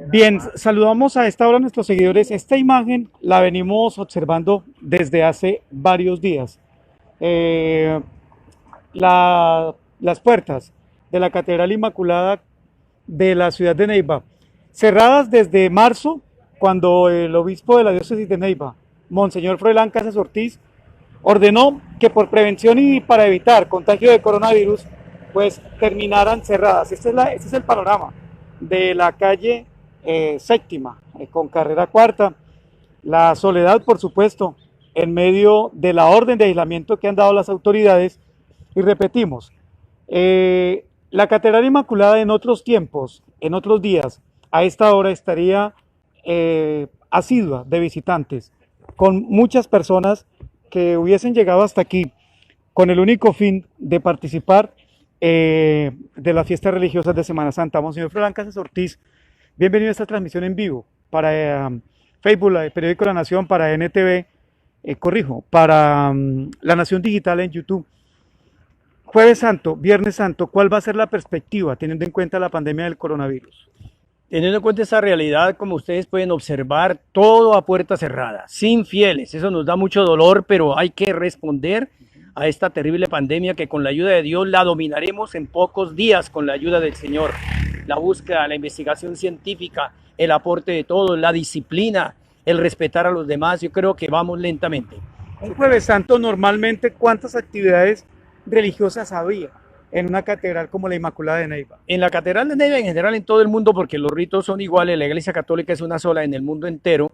Bien, saludamos a esta hora a nuestros seguidores. Esta imagen la venimos observando desde hace varios días. Eh, las puertas de la Catedral Inmaculada de la ciudad de Neiva, cerradas desde marzo, cuando el obispo de la diócesis de Neiva, Monseñor Froilán Casas Ortiz, ordenó que por prevención y para evitar contagio de coronavirus, pues terminaran cerradas. Este es el panorama de la calle séptima, con carrera cuarta. La soledad, por supuesto, en medio de la orden de aislamiento que han dado las autoridades. Y repetimos, la Catedral Inmaculada en otros tiempos, en otros días, a esta hora estaría asidua de visitantes, con muchas personas que hubiesen llegado hasta aquí con el único fin de participar de las fiestas religiosas de Semana Santa. Monseñor Froilán Casas Ortiz, bienvenido a esta transmisión en vivo para Facebook, el periódico La Nación, para NTV, para La Nación Digital en YouTube. Jueves Santo, Viernes Santo, ¿cuál va a ser la perspectiva teniendo en cuenta la pandemia del coronavirus? Teniendo en cuenta esa realidad, como ustedes pueden observar, todo a puerta cerrada, sin fieles. Eso nos da mucho dolor, pero hay que responder a esta terrible pandemia que con la ayuda de Dios la dominaremos en pocos días con la ayuda del Señor. La búsqueda, la investigación científica, el aporte de todos, la disciplina, el respetar a los demás, yo creo que vamos lentamente. Un Jueves Santo normalmente, ¿cuántas actividades religiosas había en una catedral como la Inmaculada de Neiva? En la Catedral de Neiva, en general en todo el mundo, porque los ritos son iguales, la Iglesia Católica es una sola en el mundo entero,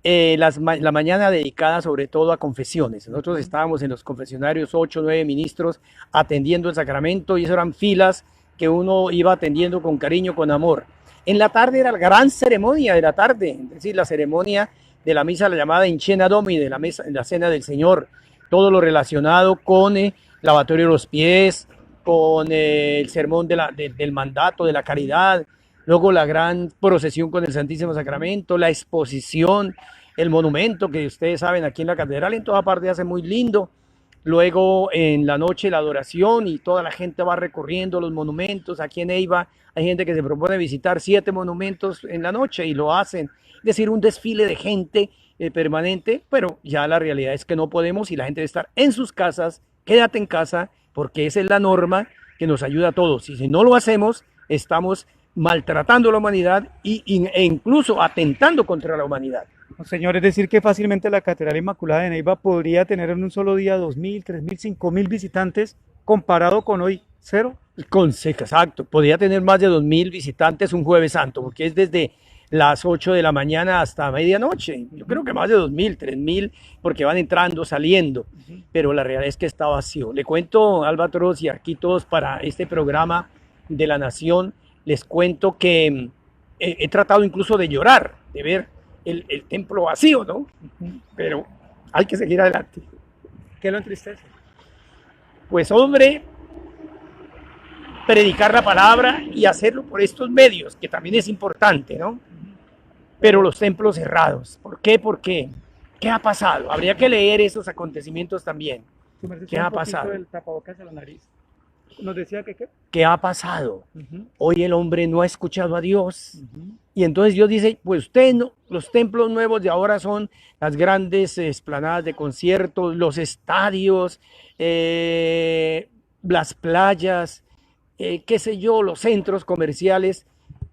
la mañana dedicada sobre todo a confesiones. Nosotros estábamos en los confesionarios, 8 o 9 ministros atendiendo el sacramento, y eso eran filas que uno iba atendiendo con cariño, con amor. En la tarde era la gran ceremonia de la tarde, es decir, la ceremonia de la misa, la llamada In Cena Domini, de la cena del Señor, todo lo relacionado con lavatorio de los pies, con el sermón del mandato, de la caridad, luego la gran procesión con el Santísimo Sacramento, la exposición, el monumento que ustedes saben aquí en la catedral, en toda parte hace muy lindo. Luego en la noche la adoración y toda la gente va recorriendo los monumentos. Aquí en Eiva hay gente que se propone visitar 7 monumentos en la noche y lo hacen. Es decir, un desfile de gente permanente, pero ya la realidad es que no podemos y la gente debe estar en sus casas. Quédate en casa porque esa es la norma que nos ayuda a todos. Y si no lo hacemos, estamos maltratando a la humanidad e incluso atentando contra la humanidad. Señor, es decir que fácilmente la Catedral Inmaculada de Neiva podría tener en un solo día 2.000, 3.000, 5.000 visitantes, comparado con hoy, cero. Exacto, podría tener más de 2.000 visitantes un Jueves Santo, porque es desde las 8 de la mañana hasta medianoche. Yo creo que más de 2.000, 3.000, porque van entrando, saliendo, pero la realidad es que está vacío. Le cuento, Albatros, y aquí todos para este programa de La Nación, les cuento que he tratado incluso de llorar, de ver el templo vacío, ¿no? Pero hay que seguir adelante. ¿Qué lo entristece? Pues hombre, predicar la palabra y hacerlo por estos medios, que también es importante, ¿no? Pero los templos cerrados. ¿Por qué? Porque, ¿qué ha pasado? Habría que leer esos acontecimientos también. ¿Qué ha pasado? El tapabocas a la nariz. Nos decía que qué. ¿Qué ha pasado? Hoy el hombre no ha escuchado a Dios. Y entonces Dios dice, pues usted no, los templos nuevos de ahora son las grandes esplanadas de conciertos, los estadios, las playas, qué sé yo, los centros comerciales.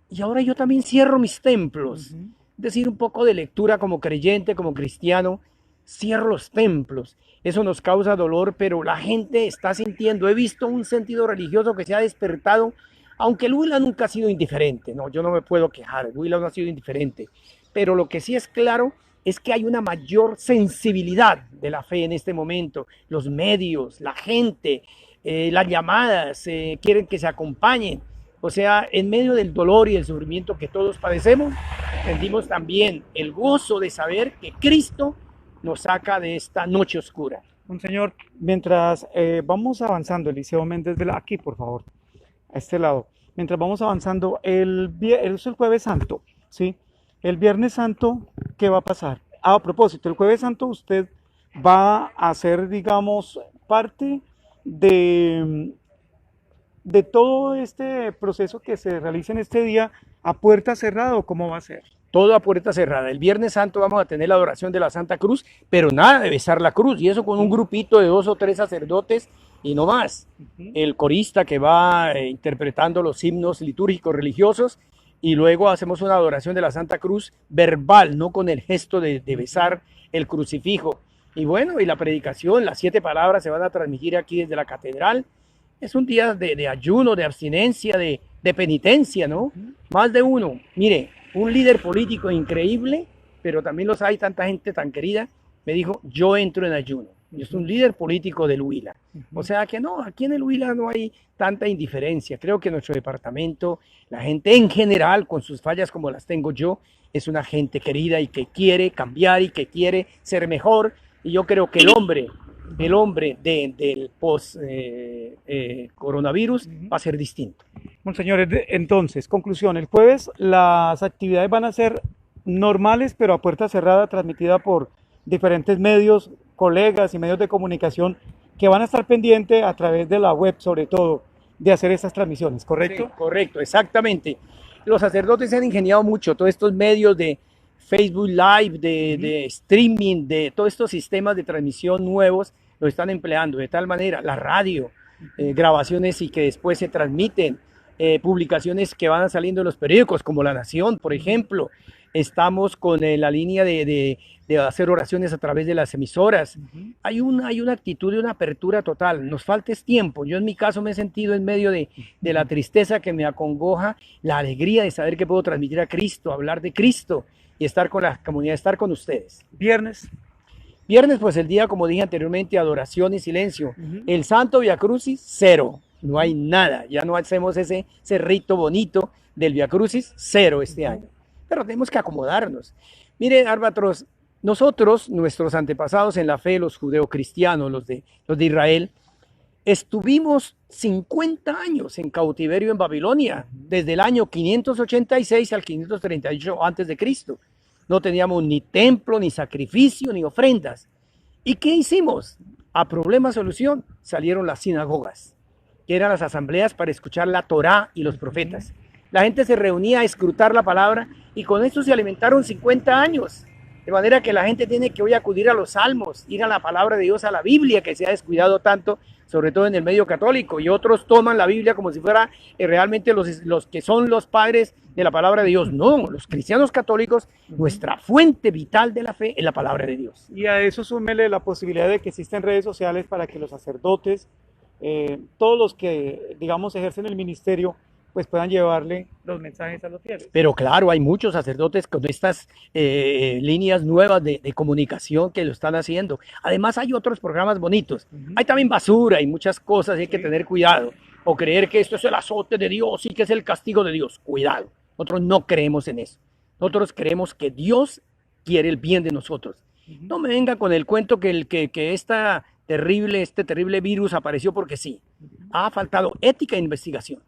Y ahora yo también cierro mis templos. Es decir, un poco de lectura como creyente, como cristiano, cierro los templos. Eso nos causa dolor, pero la gente está sintiendo. He visto un sentido religioso que se ha despertado, aunque el Huila nunca ha sido indiferente. No, yo no me puedo quejar, el Huila no ha sido indiferente. Pero lo que sí es claro es que hay una mayor sensibilidad de la fe en este momento. Los medios, la gente, las llamadas, quieren que se acompañen. O sea, en medio del dolor y el sufrimiento que todos padecemos, sentimos también el gozo de saber que Cristo nos saca de esta noche oscura. Monseñor, mientras vamos avanzando, Eliseo Méndez, aquí por favor, a este lado, mientras vamos avanzando, es el Jueves Santo, ¿sí? El Viernes Santo, ¿qué va a pasar? A propósito, el Jueves Santo usted va a ser, digamos, parte de todo este proceso que se realiza en este día a puerta cerrada o cómo va a ser? Todo a puerta cerrada. El Viernes Santo vamos a tener la adoración de la Santa Cruz, pero nada de besar la cruz, y eso con un grupito de 2 o 3 sacerdotes y no más. El corista que va interpretando los himnos litúrgicos religiosos, y luego hacemos una adoración de la Santa Cruz verbal, no con el gesto de besar el crucifijo. Y bueno, y la predicación, las 7 palabras se van a transmitir aquí desde la catedral. Es un día de ayuno, de abstinencia, de penitencia, ¿no? Más de uno. Mire, un líder político increíble, pero también los hay, tanta gente tan querida, me dijo, yo entro en ayuno. Yo soy un líder político del Huila. O sea que no, aquí en el Huila no hay tanta indiferencia. Creo que nuestro departamento, la gente en general, con sus fallas como las tengo yo, es una gente querida y que quiere cambiar y que quiere ser mejor. Y yo creo que el hombre del post-coronavirus va a ser distinto. Monseñor, entonces, conclusión, el jueves las actividades van a ser normales, pero a puerta cerrada, transmitida por diferentes medios, colegas y medios de comunicación que van a estar pendientes a través de la web, sobre todo, de hacer estas transmisiones, ¿correcto? Sí, correcto, exactamente. Los sacerdotes se han ingeniado mucho, todos estos medios de Facebook Live, de streaming, de todos estos sistemas de transmisión nuevos, lo están empleando de tal manera, la radio, grabaciones y que después se transmiten, publicaciones que van saliendo en los periódicos, como La Nación, por ejemplo. Estamos con la línea de hacer oraciones a través de las emisoras. Hay una actitud de una apertura total. Nos falta es tiempo. Yo en mi caso me he sentido en medio de la tristeza que me acongoja, la alegría de saber que puedo transmitir a Cristo, hablar de Cristo y estar con la comunidad, estar con ustedes. Viernes. Viernes, pues el día, como dije anteriormente, adoración y silencio. El Santo Via Crucis, 0. No hay nada. Ya no hacemos ese rito bonito del Via Crucis, 0 este año. Pero tenemos que acomodarnos. Mire, Árbatros, nosotros, nuestros antepasados en la fe, los judeocristianos, los de Israel, estuvimos 50 años en cautiverio en Babilonia, desde el año 586 al 538 antes de Cristo. No teníamos ni templo, ni sacrificio, ni ofrendas. ¿Y qué hicimos? A problema solución salieron las sinagogas, que eran las asambleas para escuchar la Torá y los profetas. La gente se reunía a escrutar la palabra y con esto se alimentaron 50 años. De manera que la gente tiene que hoy acudir a los salmos, ir a la palabra de Dios, a la Biblia, que se ha descuidado tanto, sobre todo en el medio católico. Y otros toman la Biblia como si fuera realmente los que son los padres de la palabra de Dios. No, los cristianos católicos, nuestra fuente vital de la fe es la palabra de Dios. Y a eso súmele la posibilidad de que existen redes sociales para que los sacerdotes, todos los que, digamos, ejercen el ministerio, pues puedan llevarle los mensajes a los fieles. Pero claro, hay muchos sacerdotes con estas líneas nuevas de comunicación que lo están haciendo. Además hay otros programas bonitos. Hay también basura y muchas cosas, y hay que tener cuidado. O creer que esto es el azote de Dios y que es el castigo de Dios. Cuidado, nosotros no creemos en eso. Nosotros creemos que Dios quiere el bien de nosotros. No me venga con el cuento que este terrible virus apareció porque sí. Ha faltado ética e investigación.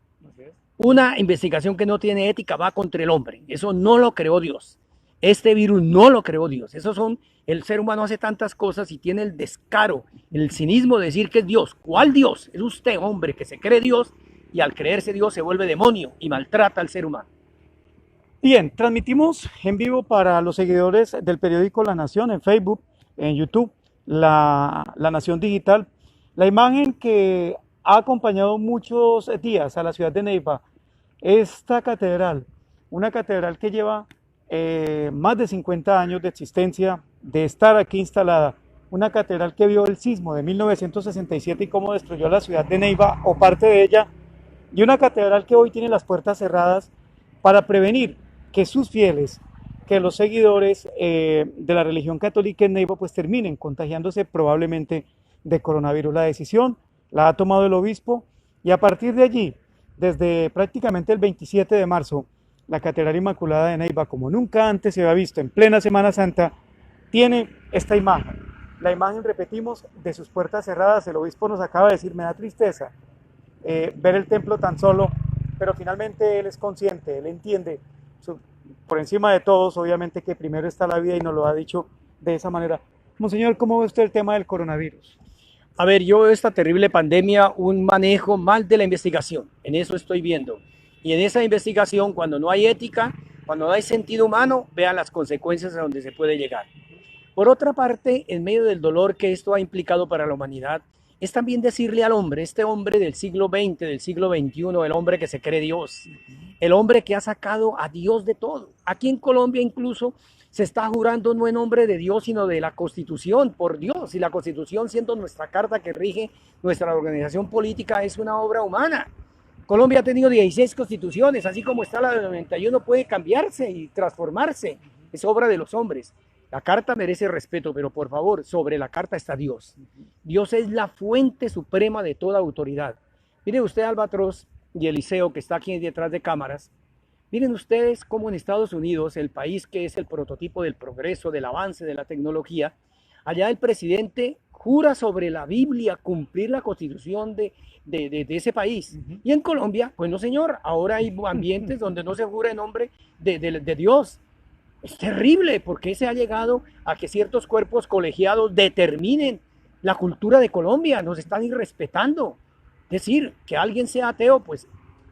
Una investigación que no tiene ética va contra el hombre. Eso no lo creó Dios. Este virus no lo creó Dios. El ser humano hace tantas cosas y tiene el descaro, el cinismo de decir que es Dios. ¿Cuál Dios? Es usted, hombre, que se cree Dios y al creerse Dios se vuelve demonio y maltrata al ser humano. Bien, transmitimos en vivo para los seguidores del periódico La Nación en Facebook, en YouTube, La Nación Digital, la imagen que ha acompañado muchos días a la ciudad de Neiva. Esta catedral, una catedral que lleva más de 50 años de existencia, de estar aquí instalada, una catedral que vio el sismo de 1967 y cómo destruyó la ciudad de Neiva o parte de ella, y una catedral que hoy tiene las puertas cerradas para prevenir que sus fieles, que los seguidores de la religión católica en Neiva pues terminen contagiándose probablemente de coronavirus. La decisión la ha tomado el obispo y a partir de allí, desde prácticamente el 27 de marzo, la Catedral Inmaculada de Neiva, como nunca antes se había visto en plena Semana Santa, tiene esta imagen. La imagen, repetimos, de sus puertas cerradas. El obispo nos acaba de decir, me da tristeza ver el templo tan solo, pero finalmente él es consciente, él entiende, por encima de todos, obviamente, que primero está la vida y nos lo ha dicho de esa manera. Monseñor, ¿cómo ve usted el tema del coronavirus? A ver, yo veo esta terrible pandemia un manejo mal de la investigación, en eso estoy viendo. Y en esa investigación, cuando no hay ética, cuando no hay sentido humano, vean las consecuencias a donde se puede llegar. Por otra parte, en medio del dolor que esto ha implicado para la humanidad, es también decirle al hombre, este hombre del siglo XX, del siglo XXI, el hombre que se cree Dios, el hombre que ha sacado a Dios de todo. Aquí en Colombia incluso se está jurando no en nombre de Dios, sino de la Constitución, por Dios. Y la Constitución, siendo nuestra carta que rige nuestra organización política, es una obra humana. Colombia ha tenido 16 constituciones, así como está la del 91, puede cambiarse y transformarse. Es obra de los hombres. La carta merece respeto, pero por favor, sobre la carta está Dios. Dios es la fuente suprema de toda autoridad. Mire usted, Albatros y Eliseo, que está aquí detrás de cámaras. Miren ustedes cómo en Estados Unidos, el país que es el prototipo del progreso, del avance de la tecnología, allá el presidente jura sobre la Biblia cumplir la constitución de ese país. Y en Colombia, pues no señor, ahora hay ambientes donde no se jura en nombre de Dios. Es terrible porque se ha llegado a que ciertos cuerpos colegiados determinen la cultura de Colombia, nos están irrespetando. Es decir, que alguien sea ateo, pues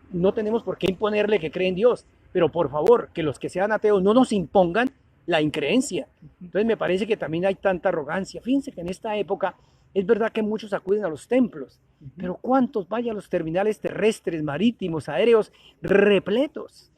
no tenemos por qué imponerle que cree en Dios, pero por favor, que los que sean ateos no nos impongan la increencia. Entonces me parece que también hay tanta arrogancia. Fíjense que en esta época es verdad que muchos acuden a los templos, pero ¿cuántos vayan a los terminales terrestres, marítimos, aéreos repletos?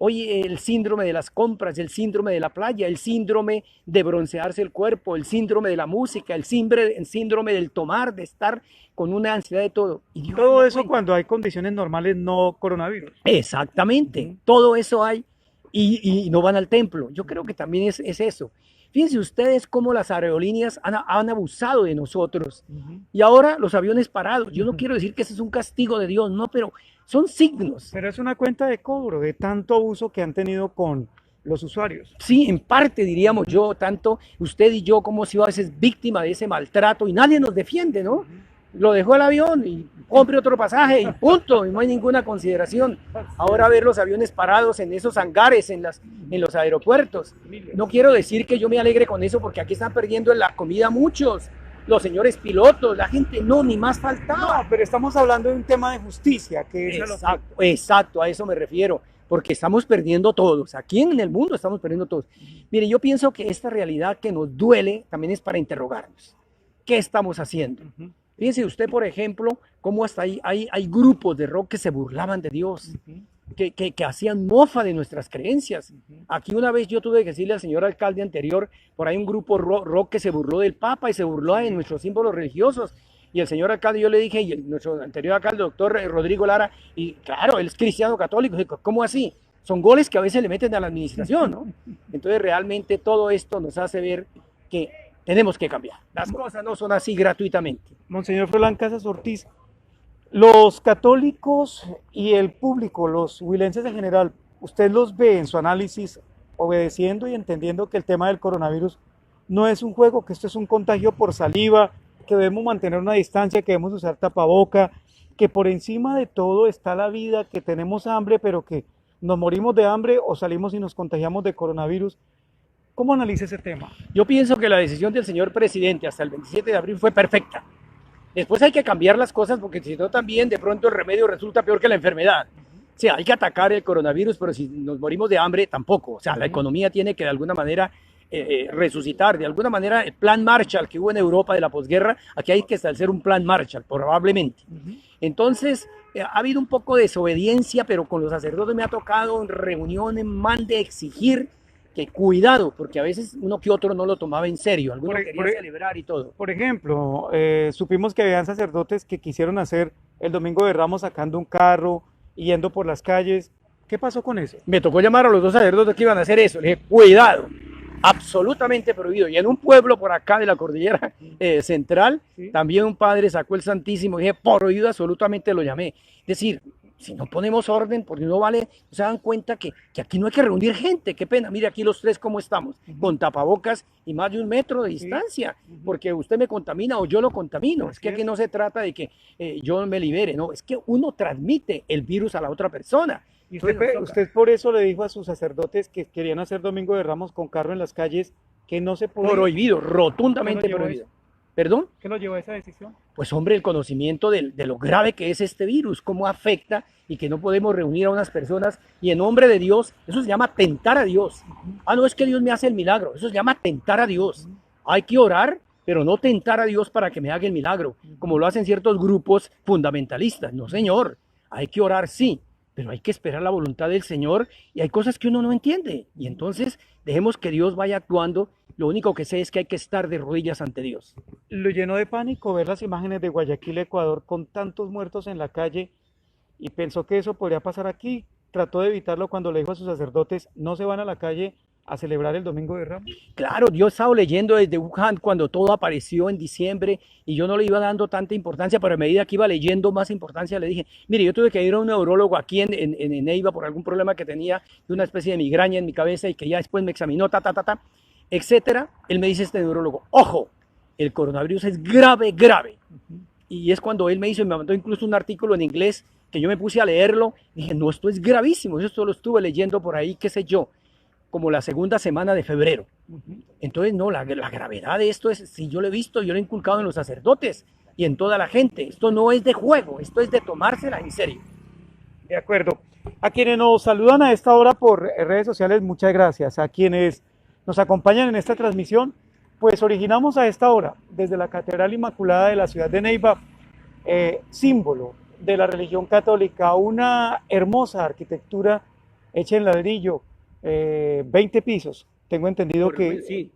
Hoy el síndrome de las compras, el síndrome de la playa, el síndrome de broncearse el cuerpo, el síndrome de la música, el síndrome del tomar, de estar con una ansiedad de todo. Y Dios Todo no eso cuenta. cuando hay condiciones normales, no coronavirus. Exactamente, todo eso hay y no van al templo. Yo creo que también es eso. Fíjense ustedes cómo las aerolíneas han abusado de nosotros y ahora los aviones parados. Yo no quiero decir que ese es un castigo de Dios, no, pero son signos. Pero es una cuenta de cobro de tanto abuso que han tenido con los usuarios. Sí, en parte diríamos yo, tanto usted y yo como si a veces víctima de ese maltrato y nadie nos defiende, ¿no? Lo dejó el avión y compre otro pasaje y punto, y no hay ninguna consideración. Ahora ver los aviones parados en esos hangares, en los aeropuertos. No quiero decir que yo me alegre con eso porque aquí están perdiendo la comida muchos, los señores pilotos, la gente, no, ni más faltaba. No, pero estamos hablando de un tema de justicia, que es Exacto, a eso me refiero, porque estamos perdiendo todos, aquí en el mundo estamos perdiendo todos. Mire, yo pienso que esta realidad que nos duele también es para interrogarnos. ¿Qué estamos haciendo? Fíjense usted, por ejemplo, cómo hasta ahí hay grupos de rock que se burlaban de Dios, que hacían mofa de nuestras creencias. Aquí una vez yo tuve que decirle al señor alcalde anterior, por ahí un grupo rock que se burló del Papa y se burló de nuestros símbolos religiosos. Y el señor alcalde, yo le dije, y nuestro anterior alcalde, el doctor Rodrigo Lara, y claro, él es cristiano católico, ¿cómo así? Son goles que a veces le meten a la administración, ¿no? Entonces realmente todo esto nos hace ver que tenemos que cambiar. Las cosas no son así gratuitamente. Monseñor Froilán Casas Ortiz, los católicos y el público, los huilenses en general, ¿usted los ve en su análisis obedeciendo y entendiendo que el tema del coronavirus no es un juego, que esto es un contagio por saliva, que debemos mantener una distancia, que debemos usar tapaboca, que por encima de todo está la vida, que tenemos hambre, pero que nos morimos de hambre o salimos y nos contagiamos de coronavirus? ¿Cómo analiza ese tema? Yo pienso que la decisión del señor presidente hasta el 27 de abril fue perfecta. Después hay que cambiar las cosas porque si no también de pronto el remedio resulta peor que la enfermedad. O sea, hay que atacar el coronavirus, pero si nos morimos de hambre tampoco. O sea, la economía tiene que de alguna manera resucitar. De alguna manera el plan Marshall que hubo en Europa de la posguerra, aquí hay que establecer un plan Marshall, probablemente. Entonces, ha habido un poco de desobediencia, pero con los sacerdotes me ha tocado en reuniones, mande exigir que cuidado, porque a veces uno que otro no lo tomaba en serio, algunos querían celebrar y todo. Por ejemplo, supimos que habían sacerdotes que quisieron hacer el Domingo de Ramos sacando un carro, yendo por las calles. ¿Qué pasó con eso? Me tocó llamar a los dos sacerdotes que iban a hacer eso, le dije, cuidado, absolutamente prohibido. Y en un pueblo por acá de la cordillera central, también un padre sacó el Santísimo, y dije, prohibido absolutamente, lo llamé. Es decir, si no ponemos orden, porque no vale, no se dan cuenta que aquí no hay que reunir gente, qué pena, mire aquí los tres cómo estamos, con tapabocas y más de 1 metro de distancia, porque usted me contamina o yo lo contamino, es que aquí no se trata de que yo me libere, no, es que uno transmite el virus a la otra persona. Y usted por eso le dijo a sus sacerdotes que querían hacer Domingo de Ramos con carro en las calles, que no se podía. Prohibido, rotundamente prohibido. ¿Perdón? ¿Qué lo llevó a esa decisión? Pues hombre, el conocimiento de lo grave que es este virus, cómo afecta y que no podemos reunir a unas personas y en nombre de Dios, eso se llama tentar a Dios. Ah, no es que Dios me hace el milagro, eso se llama tentar a Dios. Hay que orar, pero no tentar a Dios para que me haga el milagro, como lo hacen ciertos grupos fundamentalistas. No, señor, hay que orar, sí, pero hay que esperar la voluntad del Señor y hay cosas que uno no entiende. Y entonces dejemos que Dios vaya actuando. Lo único que sé es que hay que estar de rodillas ante Dios. Lo llenó de pánico ver las imágenes de Guayaquil, Ecuador, con tantos muertos en la calle y pensó que eso podría pasar aquí. Trató de evitarlo cuando le dijo a sus sacerdotes, no se van a la calle a celebrar el Domingo de Ramos. Claro, yo he estado leyendo desde Wuhan cuando todo apareció en diciembre y yo no le iba dando tanta importancia, pero a medida que iba leyendo más importancia le dije, mire, yo tuve que ir a un neurólogo aquí en Neiva por algún problema que tenía de una especie de migraña en mi cabeza y que ya después me examinó, etcétera. Él me dice este neurólogo, ojo, el coronavirus es grave, grave. Y es cuando él me hizo y me mandó incluso un artículo en inglés que yo me puse a leerlo. Dije, no, esto es gravísimo, esto lo estuve leyendo por ahí, qué sé yo, como la segunda semana de febrero. Entonces, no, la gravedad de esto es, si yo lo he visto, yo lo he inculcado en los sacerdotes y en toda la gente. Esto no es de juego, esto es de tomársela en serio. De acuerdo. A quienes nos saludan a esta hora por redes sociales, muchas gracias. A quienes nos acompañan en esta transmisión, pues originamos a esta hora desde la Catedral Inmaculada de la ciudad de Neiva, símbolo de la religión católica, una hermosa arquitectura hecha en ladrillo, 20 pisos. Tengo entendido que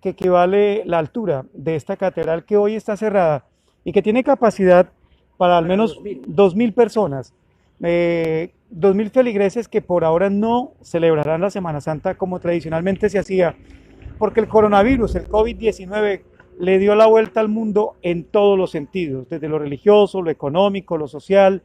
equivale la altura de esta catedral que hoy está cerrada y que tiene capacidad para al menos 2.000 personas. 2.000 feligreses que por ahora no celebrarán la Semana Santa como tradicionalmente se hacía, porque el coronavirus, el COVID-19, le dio la vuelta al mundo en todos los sentidos, desde lo religioso, lo económico, lo social,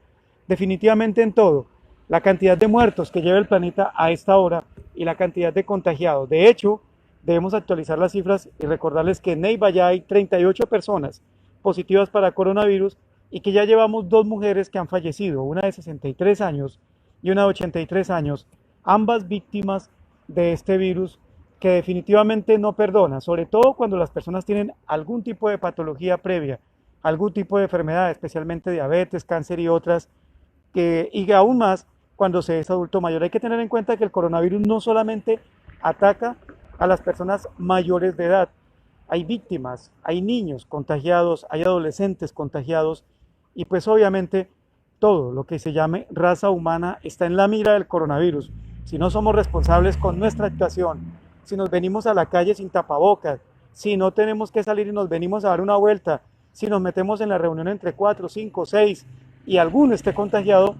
definitivamente en todo. La cantidad de muertos que lleva el planeta a esta hora y la cantidad de contagiados. De hecho, debemos actualizar las cifras y recordarles que en Neiva ya hay 38 personas positivas para coronavirus y que ya llevamos 2 mujeres que han fallecido, una de 63 años y una de 83 años, ambas víctimas de este virus que definitivamente no perdona, sobre todo cuando las personas tienen algún tipo de patología previa, algún tipo de enfermedad, especialmente diabetes, cáncer y otras, y aún más cuando se es adulto mayor. Hay que tener en cuenta que el coronavirus no solamente ataca a las personas mayores de edad, hay víctimas, hay niños contagiados, hay adolescentes contagiados y pues obviamente todo lo que se llame raza humana está en la mira del coronavirus. Si no somos responsables con nuestra actuación, si nos venimos a la calle sin tapabocas, si no tenemos que salir y nos venimos a dar una vuelta, si nos metemos en la reunión entre 4, 5, 6 y alguno esté contagiado,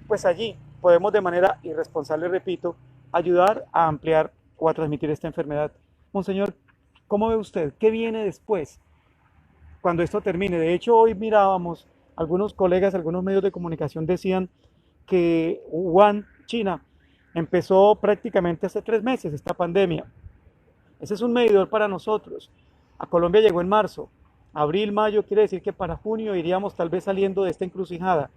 pues allí podemos de manera irresponsable, repito, ayudar a ampliar o a transmitir esta enfermedad. Monseñor, ¿cómo ve usted? ¿Qué viene después cuando esto termine? De hecho, hoy mirábamos, algunos colegas, algunos medios de comunicación decían que Wuhan, China, empezó prácticamente hace 3 meses esta pandemia. Ese es un medidor para nosotros. A Colombia llegó en marzo. Abril, mayo quiere decir que para junio iríamos tal vez saliendo de esta encrucijada.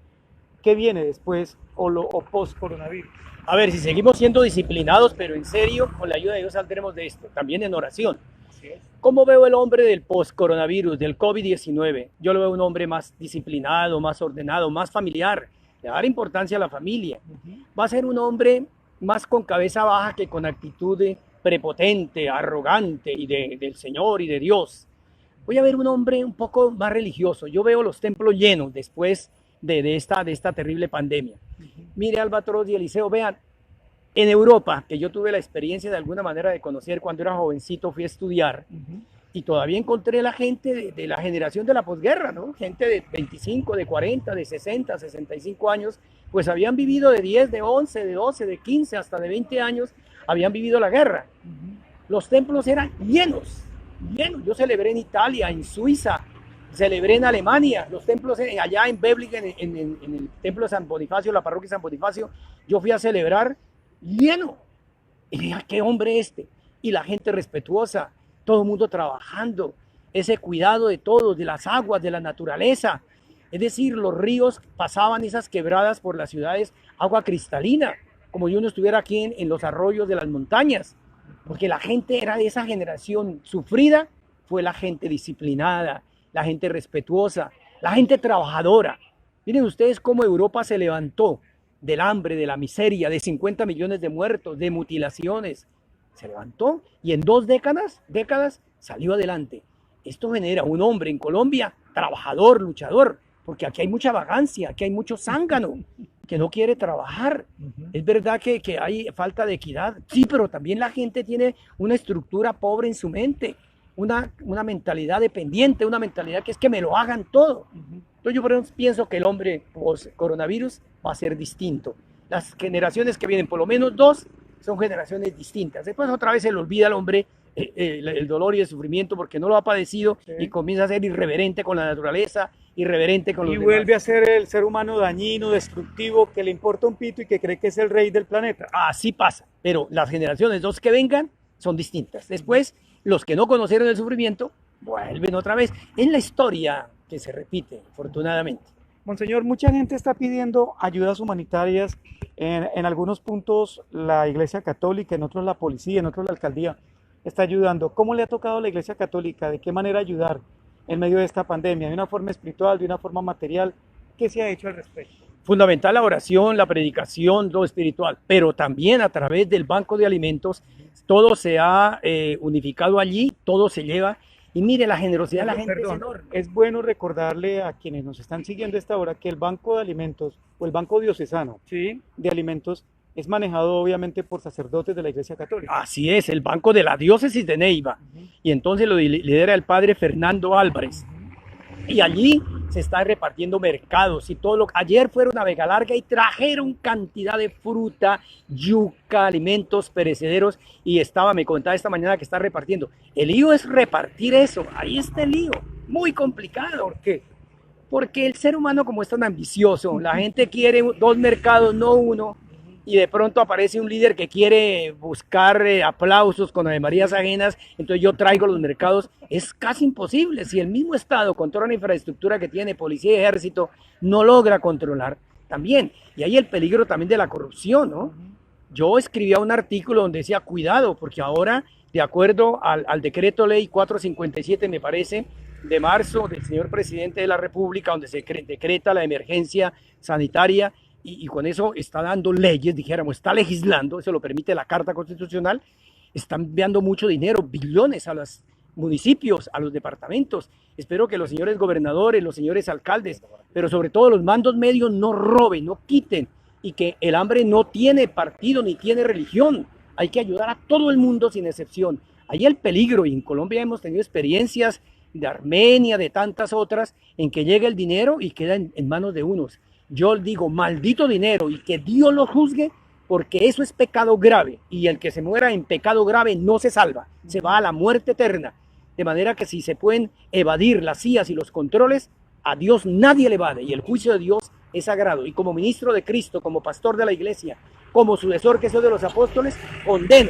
¿Qué viene después o post-coronavirus? A ver, si seguimos siendo disciplinados, pero en serio, con la ayuda de Dios saldremos de esto, también en oración. ¿Cómo veo el hombre del post-coronavirus, del COVID-19? Yo lo veo un hombre más disciplinado, más ordenado, más familiar, le va a dar importancia a la familia. Va a ser un hombre más con cabeza baja que con actitud prepotente, arrogante y del Señor y de Dios. Voy a ver un hombre un poco más religioso. Yo veo los templos llenos después de esta terrible pandemia. Mire, Albatros y Eliseo, vean, en Europa, que yo tuve la experiencia de alguna manera de conocer cuando era jovencito, fui a estudiar y todavía encontré la gente de la generación de la posguerra, ¿no? Gente de 25, de 40, de 60, 65 años, pues habían vivido de 10, de 11, de 12, de 15, hasta de 20 años, habían vivido la guerra. Los templos eran llenos, llenos. Yo celebré en Italia, en Suiza, celebré en Alemania, los templos allá en Bebling, en el templo de San Bonifacio, la parroquia de San Bonifacio, yo fui a celebrar lleno. Y dije, qué hombre este. Y la gente respetuosa, todo el mundo trabajando, ese cuidado de todos, de las aguas, de la naturaleza. Es decir, los ríos pasaban esas quebradas por las ciudades, agua cristalina, como si uno estuviera aquí en los arroyos de las montañas, porque la gente era de esa generación sufrida, fue la gente disciplinada, la gente respetuosa, la gente trabajadora. Miren ustedes cómo Europa se levantó del hambre, de la miseria, de 50 millones de muertos, de mutilaciones. Se levantó y en 2 décadas salió adelante. Esto genera un hombre en Colombia, trabajador, luchador, porque aquí hay mucha vagancia, aquí hay mucho zángano que no quiere trabajar. Es verdad que hay falta de equidad, sí, pero también la gente tiene una estructura pobre en su mente, una mentalidad dependiente, una mentalidad que es que me lo hagan todo. Entonces yo por ejemplo pienso que el hombre post-coronavirus va a ser distinto. Las generaciones que vienen, por lo menos 2, son generaciones distintas. Después otra vez se le olvida al hombre el dolor y el sufrimiento porque no lo ha padecido, sí, y comienza a ser irreverente con la naturaleza, irreverente con los demás. Y vuelve a ser el ser humano dañino, destructivo, que le importa un pito y que cree que es el rey del planeta. Así pasa, pero las generaciones 2 que vengan son distintas. Después, los que no conocieron el sufrimiento vuelven otra vez. Es la historia que se repite, afortunadamente. Monseñor, mucha gente está pidiendo ayudas humanitarias, en algunos puntos la Iglesia Católica, en otros la policía, en otros la alcaldía está ayudando. ¿Cómo le ha tocado a la Iglesia Católica? ¿De qué manera ayudar en medio de esta pandemia? ¿De una forma espiritual, de una forma material? ¿Qué se ha hecho al respecto? Fundamental la oración, la predicación, lo espiritual, pero también a través del banco de alimentos, todo se ha unificado allí, todo se lleva. Y mire, la generosidad de la gente es enorme. Es bueno recordarle a quienes nos están siguiendo a esta hora que el Banco de Alimentos o el Banco Diocesano, ¿sí?, de Alimentos es manejado obviamente por sacerdotes de la Iglesia Católica. Así es, el Banco de la Diócesis de Neiva. Y entonces lo lidera el padre Fernando Álvarez. Y allí se están repartiendo mercados y todo lo. Ayer fueron a Vega Larga y trajeron cantidad de fruta, yuca, alimentos perecederos y me comentaba esta mañana que está repartiendo. El lío es repartir eso, ahí está el lío, muy complicado. ¿Por qué? Porque el ser humano como es tan ambicioso, la gente quiere 2 mercados, no uno, y de pronto aparece un líder que quiere buscar aplausos con avemarías ajenas, entonces yo traigo los mercados. Es casi imposible. Si el mismo Estado, con toda la infraestructura que tiene, policía y ejército, no logra controlar también. Y hay el peligro también de la corrupción, ¿no? Yo escribía un artículo donde decía, cuidado, porque ahora, de acuerdo al decreto ley 457, me parece, de marzo del señor presidente de la República, donde se decreta la emergencia sanitaria, y con eso está dando leyes, dijéramos, está legislando, eso lo permite la Carta Constitucional, están enviando mucho dinero, billones a los municipios, a los departamentos. Espero que los señores gobernadores, los señores alcaldes, pero sobre todo los mandos medios no roben, no quiten, y que el hambre no tiene partido ni tiene religión. Hay que ayudar a todo el mundo sin excepción. Ahí el peligro, y en Colombia hemos tenido experiencias de Armenia, de tantas otras, en que llega el dinero y queda en manos de unos. Yo digo, maldito dinero, y que Dios lo juzgue, porque eso es pecado grave, y el que se muera en pecado grave no se salva, se va a la muerte eterna. De manera que si se pueden evadir las CIAs y los controles, a Dios nadie le evade, y el juicio de Dios es sagrado. Y como ministro de Cristo, como pastor de la iglesia, como sucesor que soy de los apóstoles, condeno.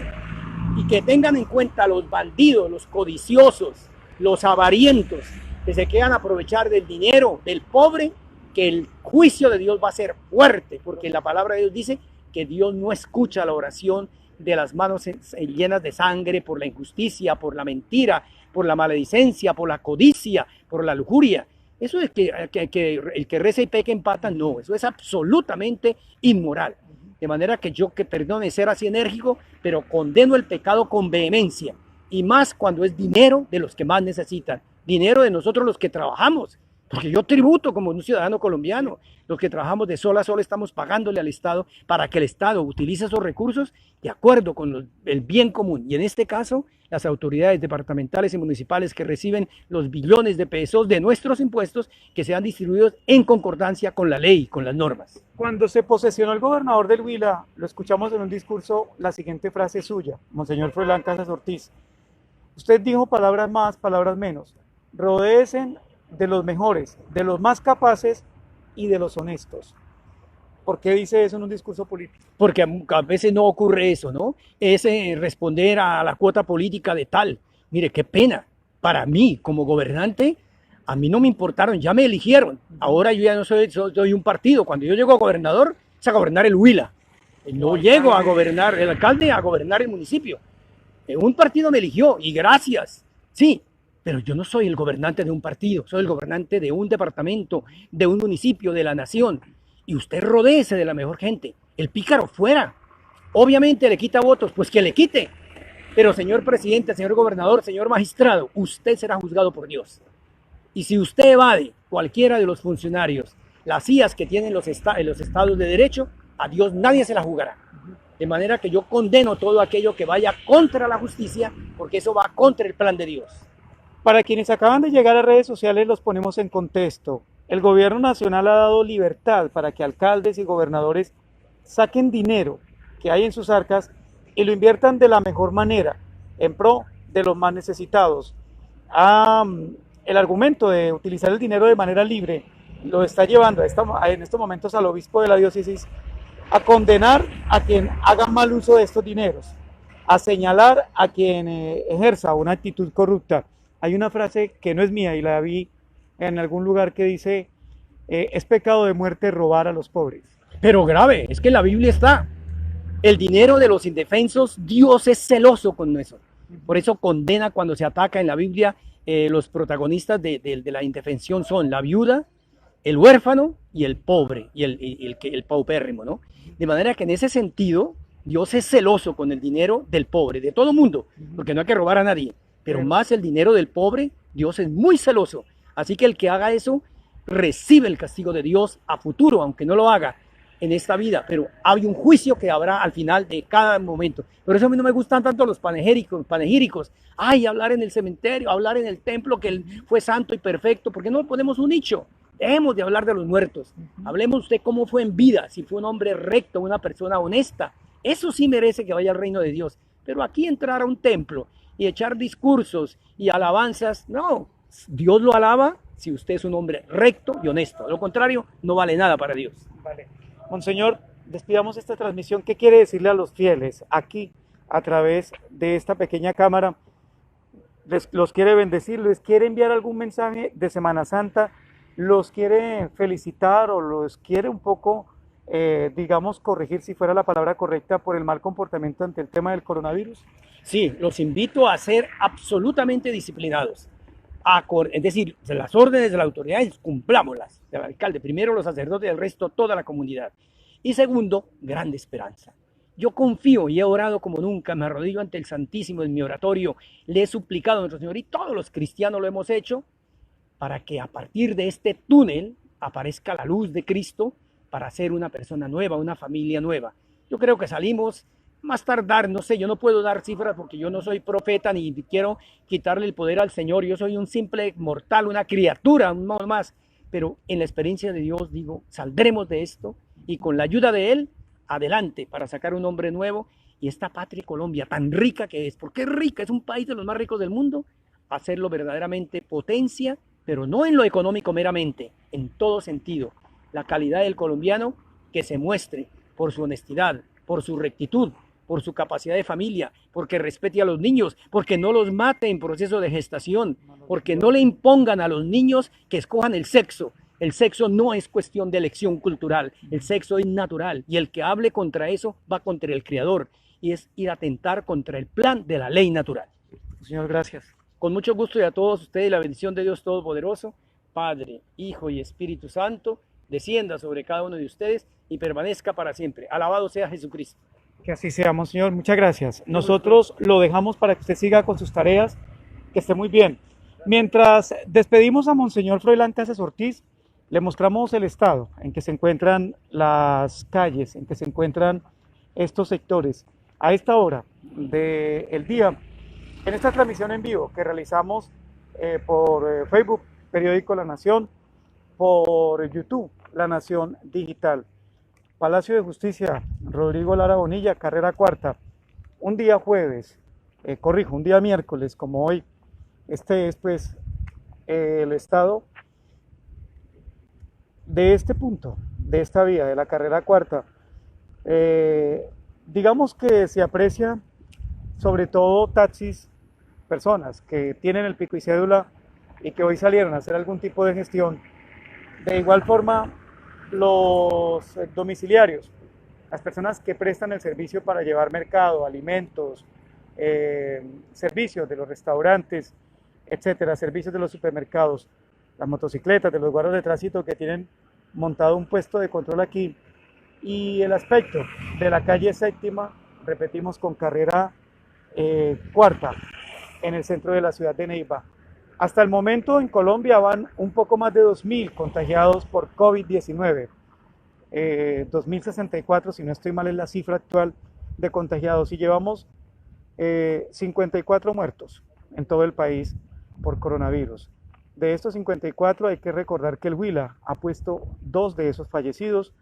Y que tengan en cuenta los bandidos, los codiciosos, los avarientos, que se quieran aprovechar del dinero del pobre, que el juicio de Dios va a ser fuerte, porque la palabra de Dios dice que Dios no escucha la oración de las manos llenas de sangre por la injusticia, por la mentira, por la maledicencia, por la codicia, por la lujuria. Eso es que el que reza y peca empata, no, eso es absolutamente inmoral. De manera que yo, que perdone ser así enérgico, pero condeno el pecado con vehemencia, y más cuando es dinero de los que más necesitan, dinero de nosotros los que trabajamos. Porque yo tributo como un ciudadano colombiano. Los que trabajamos de sol a sol estamos pagándole al Estado para que el Estado utilice esos recursos de acuerdo con el bien común. Y en este caso, las autoridades departamentales y municipales que reciben los billones de pesos de nuestros impuestos que sean distribuidos en concordancia con la ley, con las normas. Cuando se posesionó el gobernador del Huila, lo escuchamos en un discurso, la siguiente frase suya, Monseñor Froilán Casas Ortiz. Usted dijo palabras más, palabras menos. Rodéense de los mejores, de los más capaces y de los honestos. ¿Por qué dice eso en un discurso político? Porque a veces no ocurre eso, ¿no? Es responder a la cuota política de tal. Mire, qué pena. Para mí, como gobernante, a mí no me importaron, ya me eligieron. Ahora yo ya no soy un partido. Cuando yo llego a gobernador, es a gobernar el Huila. No llego a gobernar, el alcalde a gobernar el municipio. Un partido me eligió y gracias, sí. pero yo no soy el gobernante de un partido, soy el gobernante de un departamento, de un municipio, de la nación. Y usted rodéese de la mejor gente. El pícaro fuera. Obviamente le quita votos, pues que le quite. Pero señor presidente, señor gobernador, señor magistrado, usted será juzgado por Dios. Y si usted evade cualquiera de los funcionarios, las IAS que tienen los estados de derecho, a Dios nadie se la jugará. De manera que yo condeno todo aquello que vaya contra la justicia, porque eso va contra el plan de Dios. Para quienes acaban de llegar a redes sociales, los ponemos en contexto. El gobierno nacional ha dado libertad para que alcaldes y gobernadores saquen dinero que hay en sus arcas y lo inviertan de la mejor manera, en pro de los más necesitados. El argumento de utilizar el dinero de manera libre lo está llevando en estos momentos al obispo de la diócesis a condenar a quien haga mal uso de estos dineros, a señalar a quien ejerza una actitud corrupta. Hay una frase que no es mía y la vi en algún lugar que dice, es pecado de muerte robar a los pobres. Pero grave, es que en la Biblia está, el dinero de los indefensos, Dios es celoso con eso. Por eso condena cuando se ataca en la Biblia, los protagonistas de la indefensión son la viuda, el huérfano y el pobre, y el paupérrimo, ¿no? De manera que en ese sentido, Dios es celoso con el dinero del pobre, de todo mundo, porque no hay que robar a nadie, pero más el dinero del pobre, Dios es muy celoso. Así que el que haga eso recibe el castigo de Dios a futuro, aunque no lo haga en esta vida, pero hay un juicio que habrá al final de cada momento. Por eso a mí no me gustan tanto los panegíricos. Ay, hablar en el cementerio, hablar en el templo que él fue santo y perfecto, porque no ponemos un nicho. Dejemos de hablar de los muertos. Hablemos usted cómo fue en vida, si fue un hombre recto, una persona honesta. Eso sí merece que vaya al reino de Dios. Pero aquí entrar a un templo y echar discursos y alabanzas, no. Dios lo alaba si usted es un hombre recto y honesto. De lo contrario, no vale nada para Dios. Vale. Monseñor, despidamos esta transmisión. ¿Qué quiere decirle a los fieles aquí a través de esta pequeña cámara? Los quiere bendecir, les quiere enviar algún mensaje de Semana Santa, los quiere felicitar o los quiere un poco, digamos, corregir, si fuera la palabra correcta, por el mal comportamiento ante el tema del coronavirus. Sí, los invito a ser absolutamente disciplinados. Es decir, las órdenes de las autoridades, cumplámoslas, del alcalde, primero los sacerdotes y el resto toda la comunidad. Y segundo, grande esperanza. Yo confío y he orado como nunca, me arrodillo ante el Santísimo en mi oratorio, le he suplicado a nuestro Señor y todos los cristianos lo hemos hecho, para que a partir de este túnel aparezca la luz de Cristo para ser una persona nueva, una familia nueva. Yo creo que salimos más tardar, no sé, yo no puedo dar cifras porque yo no soy profeta ni quiero quitarle el poder al Señor, yo soy un simple mortal, una criatura, no más, pero en la experiencia de Dios digo, saldremos de esto y con la ayuda de Él, adelante para sacar un hombre nuevo y esta patria Colombia tan rica que es, porque es rica, es un país de los más ricos del mundo, hacerlo verdaderamente potencia, pero no en lo económico meramente, en todo sentido. La calidad del colombiano que se muestre por su honestidad, por su rectitud, por su capacidad de familia, porque respete a los niños, porque no los mate en proceso de gestación, porque no le impongan a los niños que escojan el sexo. El sexo no es cuestión de elección cultural, el sexo es natural y el que hable contra eso va contra el Creador y es ir a atentar contra el plan de la ley natural. Señor, gracias. Con mucho gusto y a todos ustedes la bendición de Dios Todopoderoso, Padre, Hijo y Espíritu Santo, descienda sobre cada uno de ustedes y permanezca para siempre. Alabado sea Jesucristo. Que así sea, Monseñor. Muchas gracias. Nosotros lo dejamos para que usted siga con sus tareas. Que esté muy bien. Mientras despedimos a Monseñor Froilán Casas Ortiz, le mostramos el estado en que se encuentran las calles, en que se encuentran estos sectores. A esta hora del día, en esta transmisión en vivo que realizamos por Facebook, Periódico La Nación, por YouTube, La Nación Digital. Palacio de Justicia, Rodrigo Lara Bonilla, carrera cuarta, un día jueves, un día miércoles como hoy. Este es pues el estado de este punto, de esta vía, de la carrera cuarta. Digamos que se aprecia sobre todo taxis, personas que tienen el pico y cédula y que hoy salieron a hacer algún tipo de gestión. De igual forma, los domiciliarios, las personas que prestan el servicio para llevar mercado, alimentos, servicios de los restaurantes, etcétera, servicios de los supermercados, las motocicletas, de los guardias de tránsito que tienen montado un puesto de control aquí, y el aspecto de la calle Séptima, repetimos, con carrera cuarta en el centro de la ciudad de Neiva. Hasta el momento en Colombia van un poco más de 2.000 contagiados por COVID-19. 2.064, si no estoy mal, es la cifra actual de contagiados, y llevamos 54 muertos en todo el país por coronavirus. De estos 54 hay que recordar que el Huila ha puesto 2 de esos fallecidos,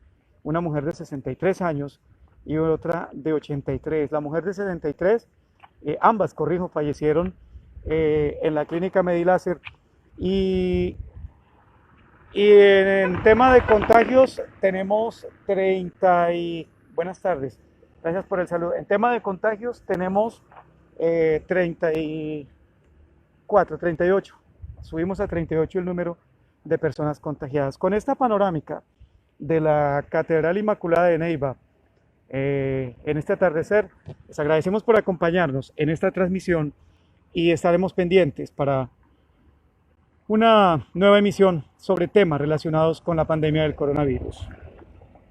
una mujer de 63 años y otra de 83. La mujer de 73, ambas, corrijo, fallecieron en la clínica Mediláser. Y en tema de contagios tenemos 30 y... Buenas tardes, gracias por el saludo. En tema de contagios tenemos 34, 38. Subimos a 38 el número de personas contagiadas. Con esta panorámica de la Catedral Inmaculada de Neiva, en este atardecer, les agradecemos por acompañarnos en esta transmisión y estaremos pendientes para una nueva emisión sobre temas relacionados con la pandemia del coronavirus.